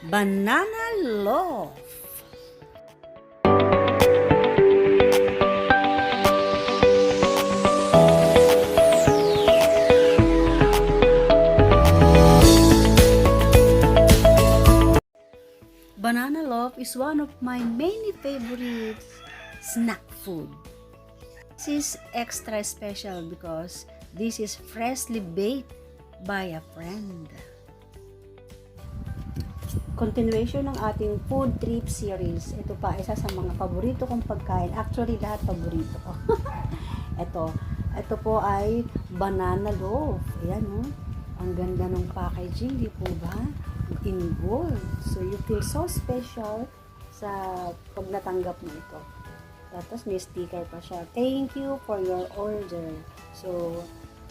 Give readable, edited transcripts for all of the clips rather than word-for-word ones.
Banana loaf. Banana loaf is one of my many favorite snack food. This is extra special because this is freshly baked by a friend. Continuation ng ating food trip series. Ito pa, isa sa mga paborito kong pagkain. Actually, lahat paborito ko. ito po ay banana loaf. Ayan, oh. Ang ganda ng packaging, di po ba? In gold. So, you feel so special sa pag natanggap mo ito. Tapos, may sticker pa siya. Thank you for your order. So,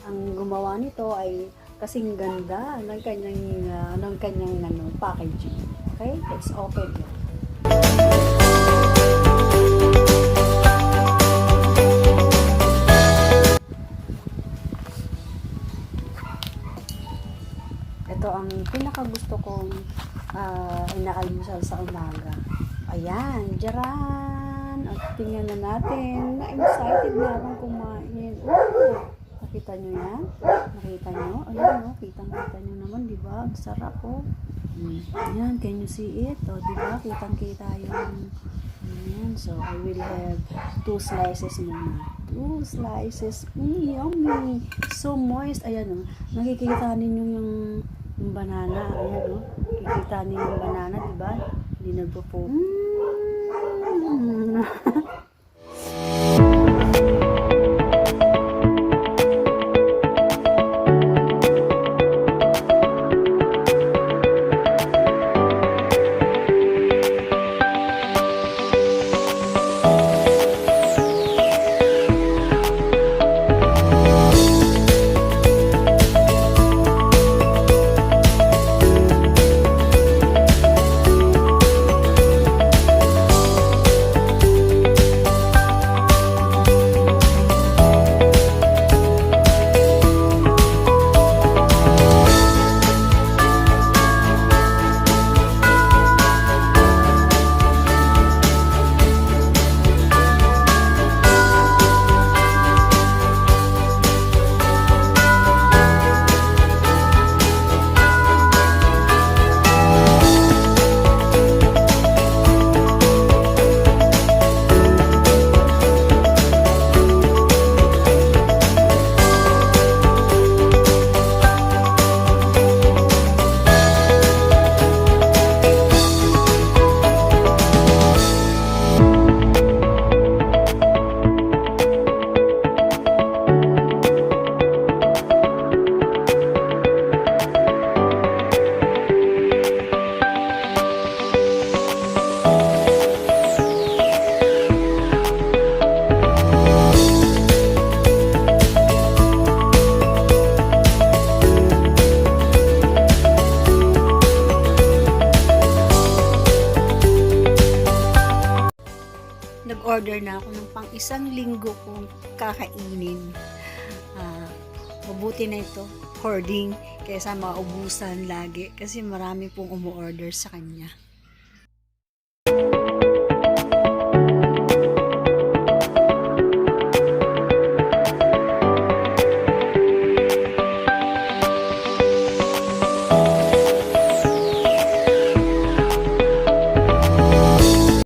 ang gumawa nito ay kasing ganda ng kanyang packaging. Okay? Let's open it. Ito ang pinakagusto kong inaalmusal sa umaga. Ayan, jaran! At tingnan na natin. Na-excited na akong kumain. Nakita nyo yan? Nakita nyo? Ayan, oh, kitang-kita nyo naman, di ba? Ang sarap, oh. Ayan, can you see it? Oh, di ba? Kitang-kita yung ayan. So, I will have 2 slices muna. 2 slices. Yummy! So moist. Ayan, oh. Nakikita ninyo yung banana. Ayan, oh. Kikita ninyo yung banana, di ba? Hindi nagpo-po. Nag-order na ako ng pang 1 linggo kong kakainin. Mabuti na ito, hoarding, kaysa maubusan lagi kasi marami pong umu-order sa kanya.